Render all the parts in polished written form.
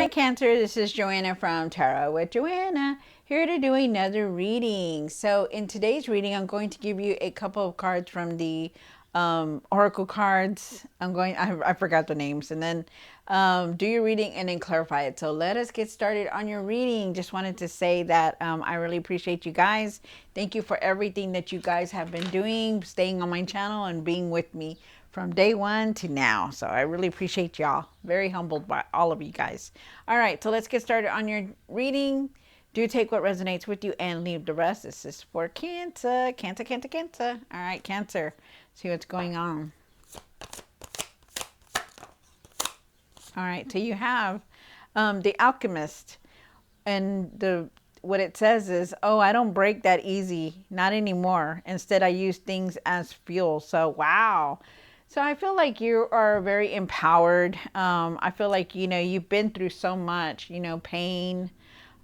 Hi, Cancer. This is Joanna from Tarot with Joanna, here to do another reading. So, in today's reading, I'm going to give you a couple of cards from the Oracle cards. I forgot the names, and then do your reading and then clarify it. So, let us get started on your reading. Just wanted to say that I really appreciate you guys. Thank you for everything that you guys have been doing, staying on my channel, and being with me from day one to now. So I really appreciate y'all. Very humbled by all of you guys. All right, so let's get started on your reading. Do take what resonates with you and leave the rest. This is for Cancer. Cancer, Cancer, Cancer. All right, Cancer. See what's going on. All right, so you have the Alchemist. And what it says is, oh, I don't break that easy. Not anymore. Instead, I use things as fuel. So, wow. So I feel like you are very empowered. I feel like, you've been through so much, pain,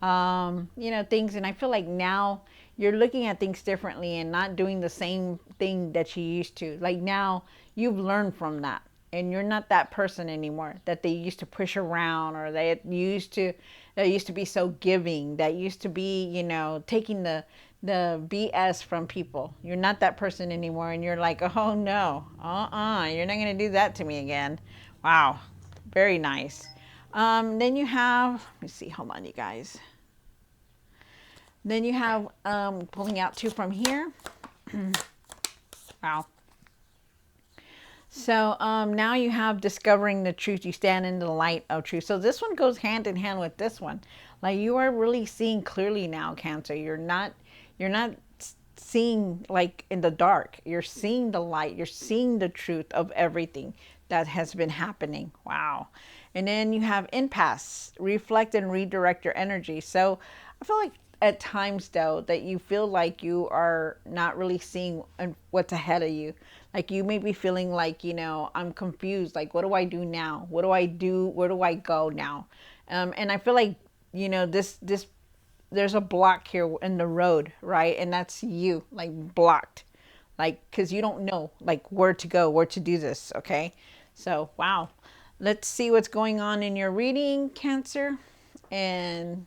things. And I feel like now you're looking at things differently and not doing the same thing that you used to. Like now you've learned from that. And you're not that person anymore that they used to push around, or that used to be so giving, that used to be, taking the BS from people. You're not that person anymore, and you're like, oh no, you're not gonna do that to me again. Wow, very nice. Then you have, let me see, hold on, you guys. Then you have pulling out two from here. Wow. So now you have discovering the truth. You stand in the light of truth. So this one goes hand in hand with this one. Like you are really seeing clearly now, Cancer. You're not seeing like in the dark. You're seeing the light. You're seeing the truth of everything that has been happening. Wow. And then you have impasse. Reflect and redirect your energy. So I feel like at times though that you feel like you are not really seeing what's ahead of you. Like you may be feeling like, I'm confused. Like, what do I do now? What do I do? Where do I go now? And I feel like, this there's a block here in the road, right? And that's you, like blocked, like because you don't know like where to go, where to do this. Okay, so wow, let's see what's going on in your reading, Cancer, and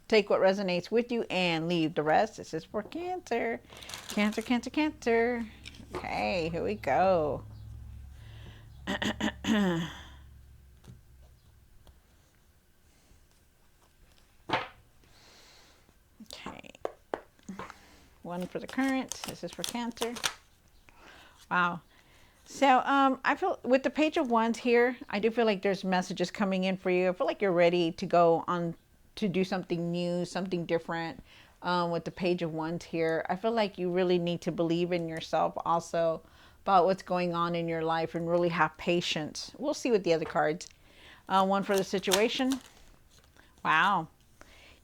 take what resonates with you and leave the rest. This is for Cancer. Cancer, Cancer, Cancer. Okay, here we go. Okay. One for the current. This is for Cancer. Wow. So I feel with the Page of Wands here, I do feel like there's messages coming in for you. I feel like you're ready to go on to do something new, something different. With the Page of Wands here, I feel like you really need to believe in yourself also about what's going on in your life and really have patience. We'll see with the other cards. One for the situation. Wow.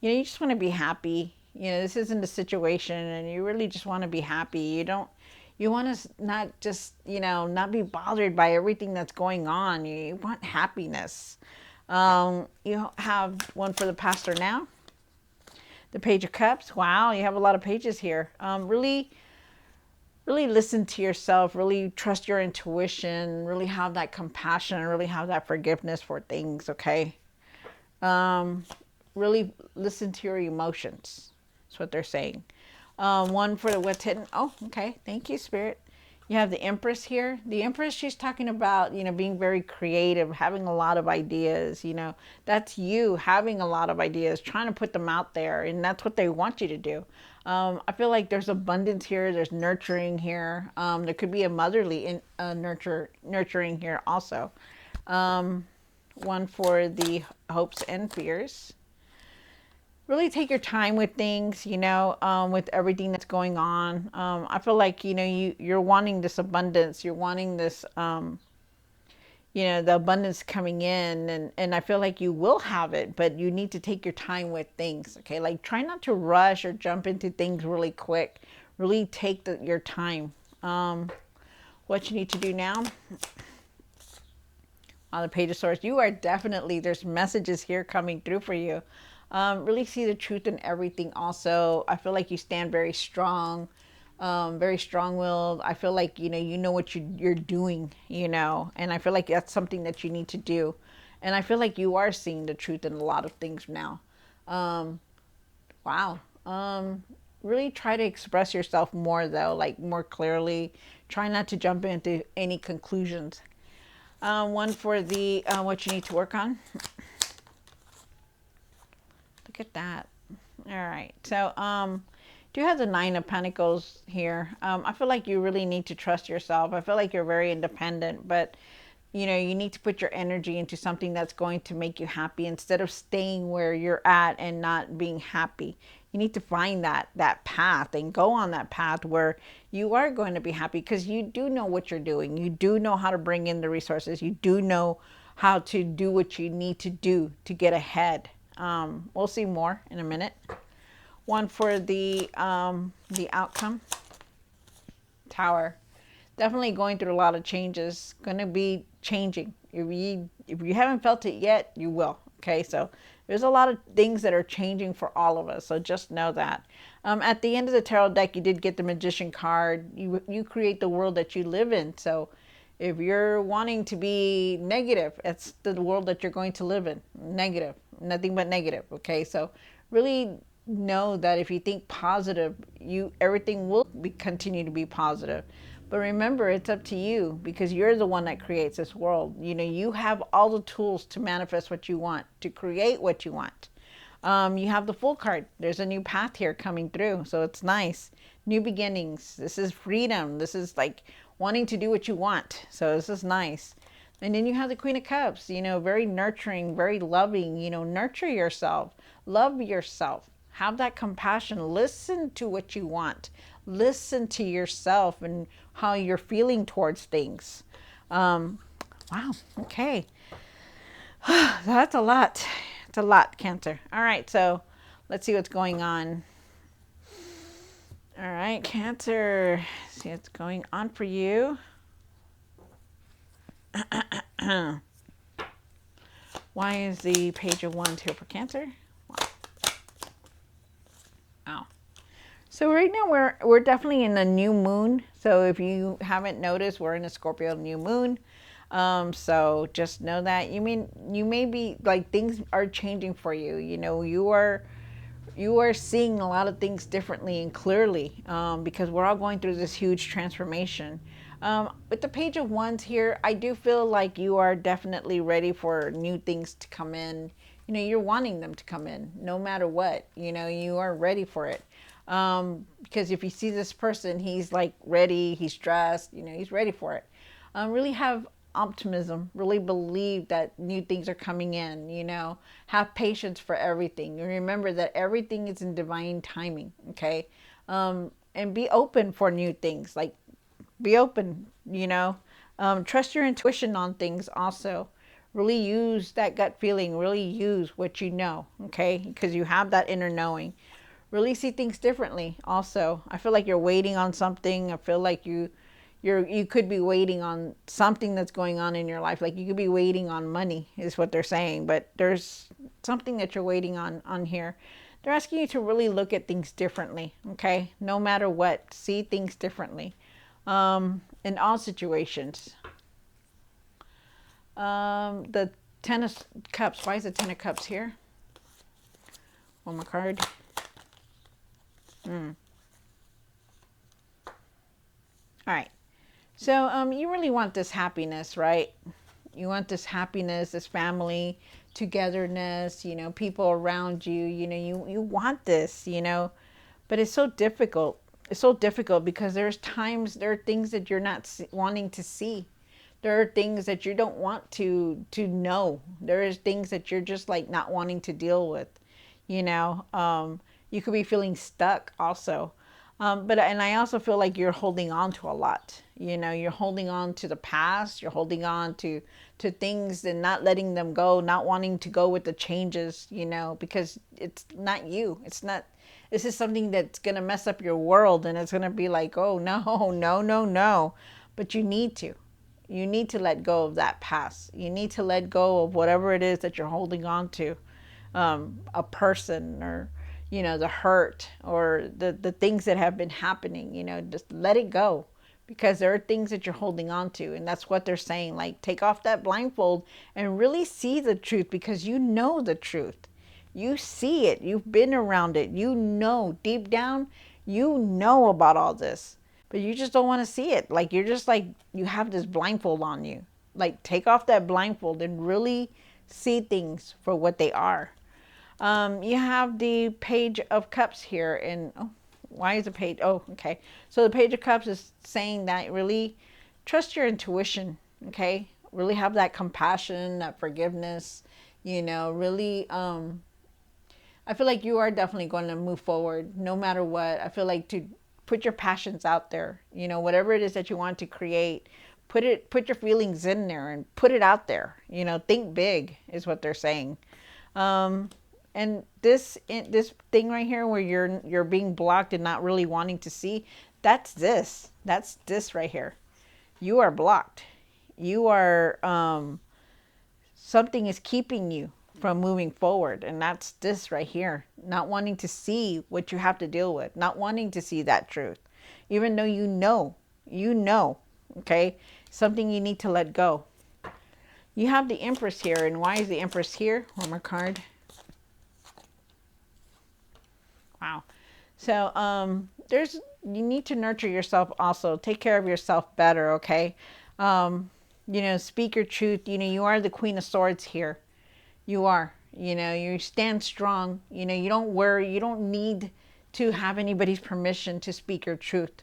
You just want to be happy. This isn't a situation and you really just want to be happy. You want to not just, not be bothered by everything that's going on. You want happiness. You have one for the pastor now. The Page of Cups. Wow, you have a lot of pages here. Really listen to yourself. Really trust your intuition. Really have that compassion. Really have that forgiveness for things, okay? Really listen to your emotions. That's what they're saying. One for the what's hidden. Oh, okay. Thank you, Spirit. You have the Empress here. The Empress, she's talking about, being very creative, having a lot of ideas, That's you having a lot of ideas, trying to put them out there, and that's what they want you to do. I feel like there's abundance here. There's nurturing here. There could be a motherly nurturing here also. One for the hopes and fears. Really take your time with things, with everything that's going on. I feel like, you're wanting this abundance. You're wanting this, the abundance coming in. And I feel like you will have it, but you need to take your time with things. Okay. Like try not to rush or jump into things really quick. Really take your time. What you need to do now on the Page of Swords, you are definitely, there's messages here coming through for you. Really see the truth in everything also. I feel like you stand very strong, very strong-willed. I feel like, you know what you're doing, and I feel like that's something that you need to do. And I feel like you are seeing the truth in a lot of things now. Um, wow. Really try to express yourself more though, like more clearly. Try not to jump into any conclusions. One for the what you need to work on. Look at that. All right. So, do you have the Nine of Pentacles here? I feel like you really need to trust yourself. I feel like you're very independent, but you know, you need to put your energy into something that's going to make you happy instead of staying where you're at and not being happy. You need to find that path and go on that path where you are going to be happy because you do know what you're doing. You do know how to bring in the resources. You do know how to do what you need to do to get ahead. We'll see more in a minute. One for the outcome. Tower. Definitely going through a lot of changes. Going to be changing. If you haven't felt it yet, you will. Okay, so there's a lot of things that are changing for all of us. So just know that. At the end of the tarot deck, you did get the Magician card. You create the world that you live in. So if you're wanting to be negative, it's the world that you're going to live in. Negative, nothing but negative. Okay, so really know that if you think positive, everything will continue to be positive. But remember, it's up to you because you're the one that creates this world. You know, you have all the tools to manifest what you want, to create what you want. You have the Fool card. There's a new path here coming through, so it's nice. New beginnings. This is freedom. This is like wanting to do what you want. So this is nice. And then you have the Queen of Cups, you know, very nurturing, very loving, you know, nurture yourself, love yourself, have that compassion, listen to what you want, listen to yourself and how you're feeling towards things. Wow, okay. That's a lot. It's a lot, Cancer. All right, so let's see what's going on. All right, Cancer, see what's going on for you. Why is the Page of Wands here for Cancer? Wow. Wow. So right now we're definitely in a new moon. So if you haven't noticed, we're in a Scorpio new moon. So just know that you may be like things are changing for you. You know, you are seeing a lot of things differently and clearly because we're all going through this huge transformation. With the Page of Wands here, I do feel like you are definitely ready for new things to come in. You know, you're wanting them to come in no matter what. You know, you are ready for it. Because if you see this person, he's like ready, he's dressed, you know, he's ready for it. Really have optimism, really believe that new things are coming in, you know, have patience for everything. And remember that everything is in divine timing, okay? And be open for new things, like be open, you know, trust your intuition on things also. Really use that gut feeling, really use what you know, okay? Because you have that inner knowing. Really see things differently also. I feel like you're waiting on something. I feel like you could be waiting on something that's going on in your life. Like you could be waiting on money is what they're saying, but there's something that you're waiting on here. They're asking you to really look at things differently, okay? No matter what, see things differently in all situations. The Ten of Cups. Why is the Ten of Cups here? One more card. All right. So you really want this happiness, right? You want this happiness, this family togetherness, you know, people around you, you know, you want this, you know, but it's so difficult. It's so difficult because there are things that you're not wanting to see. There are things that you don't want to know. There is things that you're just like not wanting to deal with, you know. You could be feeling stuck also. And I also feel like you're holding on to a lot. You know, you're holding on to the past. You're holding on to things and not letting them go, not wanting to go with the changes, you know, because it's not you. It's not, this is something that's going to mess up your world and it's going to be like, oh, no, no, no, no. But you need to. You need to let go of that past. You need to let go of whatever it is that you're holding on to. A person or, you know, the hurt or the things that have been happening, you know, just let it go. because there are things that you're holding on to. And that's what they're saying. Like, take off that blindfold and really see the truth, because you know the truth. You see it. You've been around it. You know deep down, you know about all this, but you just don't want to see it. Like, you're just like, you have this blindfold on you. Like, take off that blindfold and really see things for what they are. You have the Page of Cups here. And oh, why is the page? Oh, okay. So the Page of Cups is saying that really trust your intuition. Okay. Really have that compassion, that forgiveness, really, I feel like you are definitely going to move forward no matter what. I feel like to put your passions out there, whatever it is that you want to create, put your feelings in there and put it out there. Think big is what they're saying. And this thing right here where you're being blocked and not really wanting to see, that's this right here. You are blocked. You are, something is keeping you from moving forward. And that's this right here. Not wanting to see what you have to deal with. Not wanting to see that truth. Even though you know, okay? Something you need to let go. You have the Empress here. And why is the Empress here? One more card. Wow. So, you need to nurture yourself also. Take care of yourself better, okay? Speak your truth. You are the Queen of Swords here. You are. You stand strong. You don't worry. You don't need to have anybody's permission to speak your truth.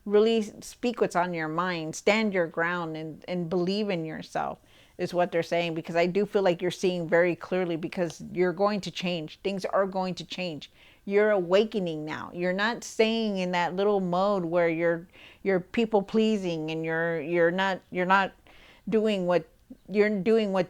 Really speak what's on your mind. Stand your ground and believe in yourself is what they're saying, because I do feel like you're seeing very clearly, because you're going to change. Things are going to change. You're awakening now. You're not staying in that little mode where you're people pleasing and you're not doing what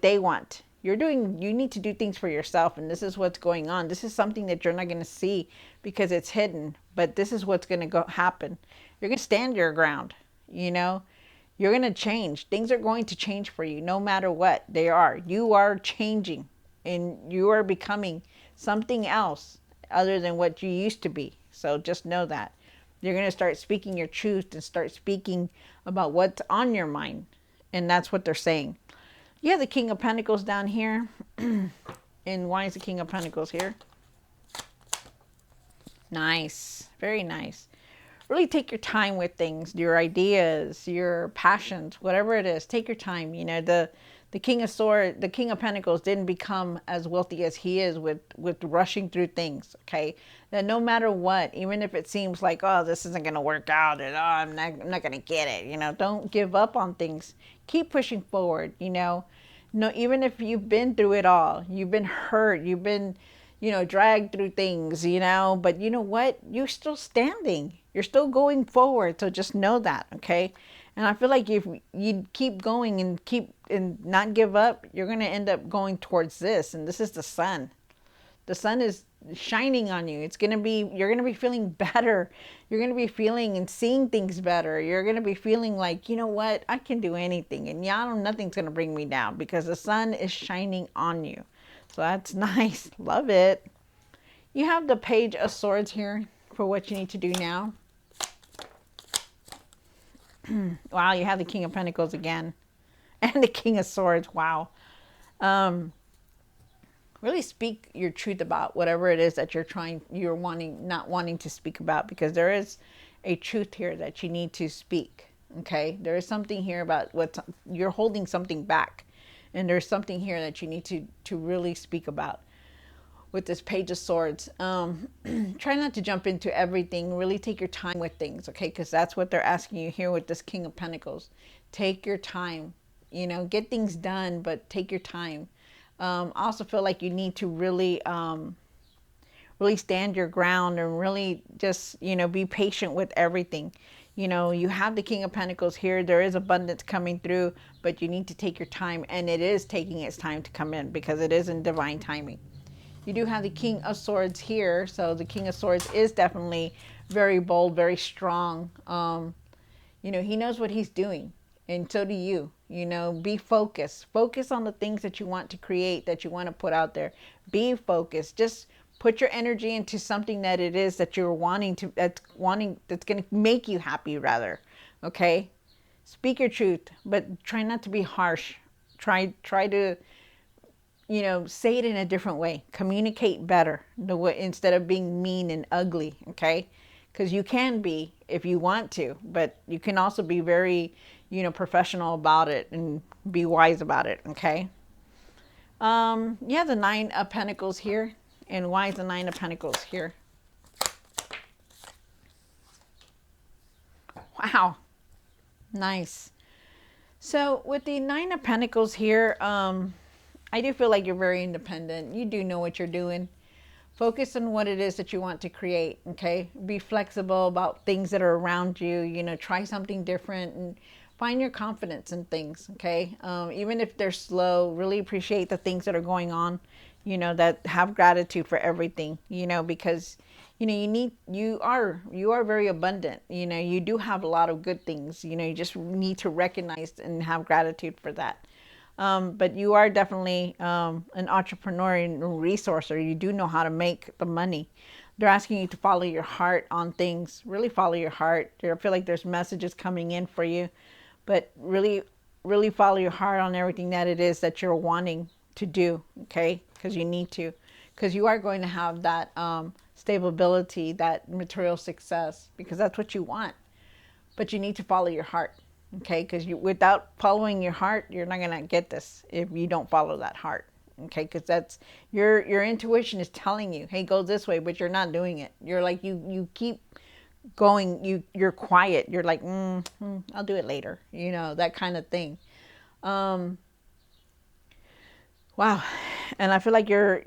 they want. You need to do things for yourself, and this is what's going on. This is something that you're not going to see because it's hidden, but this is what's going to happen. You're going to stand your ground, You're going to change. Things are going to change for you no matter what they are. You are changing and you are becoming something else other than what you used to be. So just know that. You're going to start speaking your truth and start speaking about what's on your mind. And that's what they're saying. You have the King of Pentacles down here. And why is the King of Pentacles here? Nice. Very nice. Really take your time with things, your ideas, your passions, whatever it is. Take your time. The King of Swords, the King of Pentacles didn't become as wealthy as he is with rushing through things, okay? That no matter what, even if it seems like, oh, this isn't going to work out, and oh, I'm not going to get it, don't give up on things. Keep pushing forward, No, even if you've been through it all, you've been hurt, you've been, dragged through things, but you know what? You're still standing. You're still going forward. So just know that, okay? And I feel like if you keep going and not give up, you're going to end up going towards this. And this is the sun. The sun is shining on you. You're going to be feeling better. You're going to be feeling and seeing things better. You're going to be feeling like, you know what? I can do anything. And nothing's going to bring me down because the sun is shining on you. So that's nice. Love it. You have the Page of Swords here for what you need to do now. Wow, you have the King of Pentacles again. And the King of Swords. Wow. Really speak your truth about whatever it is that not wanting to speak about, because there is a truth here that you need to speak. Okay? There is something here about you're holding something back. And there's something here that you need to really speak about with this Page of Swords. Try not to jump into everything. Really take your time with things, okay? Because that's what they're asking you here with this King of Pentacles. Take your time. Get things done, but take your time. I also feel like you need to really stand your ground and really just, be patient with everything. You have the King of Pentacles here. There is abundance coming through, but you need to take your time, and it is taking its time to come in because it is in divine timing. You do have the King of Swords here. So the King of Swords is definitely very bold, very strong. He knows what he's doing, and so do you. Be focused. Focus on the things that you want to create, that you want to put out there. Be focused. Just put your energy into something that it is that you're wanting, that's going to make you happy, rather. okay? Speak your truth, but try not to be harsh. Try to, say it in a different way. Communicate better instead of being mean and ugly, okay? Because you can be if you want to, but you can also be very, professional about it and be wise about it, okay? Yeah, the Nine of Pentacles here. And why is the Nine of Pentacles here? Wow, nice. So with the Nine of Pentacles here, I do feel like you're very independent. You do know what you're doing. Focus on what it is that you want to create, okay? Be flexible about things that are around you, try something different and find your confidence in things, okay? Even if they're slow, really appreciate the things that are going on, that have gratitude for everything, because you are very abundant, you do have a lot of good things, you just need to recognize and have gratitude for that. But you are definitely an entrepreneur and resourcer. You do know how to make the money. They're asking you to follow your heart on things. Really follow your heart. I feel like there's messages coming in for you, but really, really follow your heart on everything that it is that you're wanting to do. Okay, because you need to, because you are going to have that stability, that material success, because that's what you want. But you need to follow your heart. Okay, because without following your heart, you're not gonna get this if you don't follow that heart. Okay, because that's your intuition is telling you, hey, go this way, but you're not doing it. You're like you keep going. You're quiet. You're like, I'll do it later. That kind of thing. Wow, and I feel like you're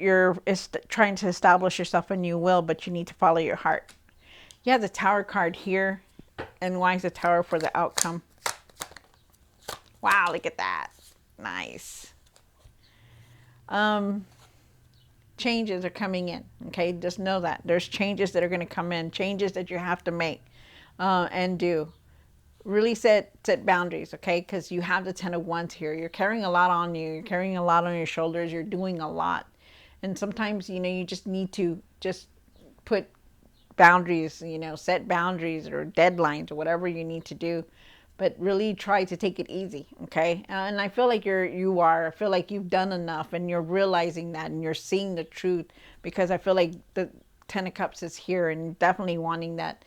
trying to establish yourself a new will, but you need to follow your heart. Yeah, the Tower card here, and why is the Tower for the outcome? Wow, look at that. Nice. Changes are coming in. Okay, just know that. There's changes that are going to come in, changes that you have to make and do. Really set boundaries, okay? Because you have the Ten of Wands here. You're carrying a lot on you. You're carrying a lot on your shoulders. You're doing a lot. And sometimes, you just need to just put boundaries, set boundaries or deadlines or whatever you need to do, but really try to take it easy, okay? And I feel like I feel like you've done enough and you're realizing that and you're seeing the truth, because I feel like the Ten of Cups is here and definitely wanting that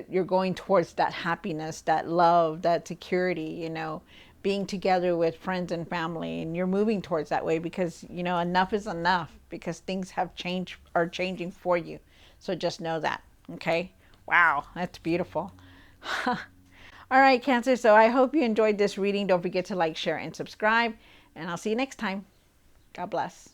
you're going towards that happiness, that love, that security, being together with friends and family, and you're moving towards that way because, enough is enough, because things are changing for you. So just know that, okay? Wow, that's beautiful. All right, Cancer. So I hope you enjoyed this reading. Don't forget to like, share, and subscribe. And I'll see you next time. God bless.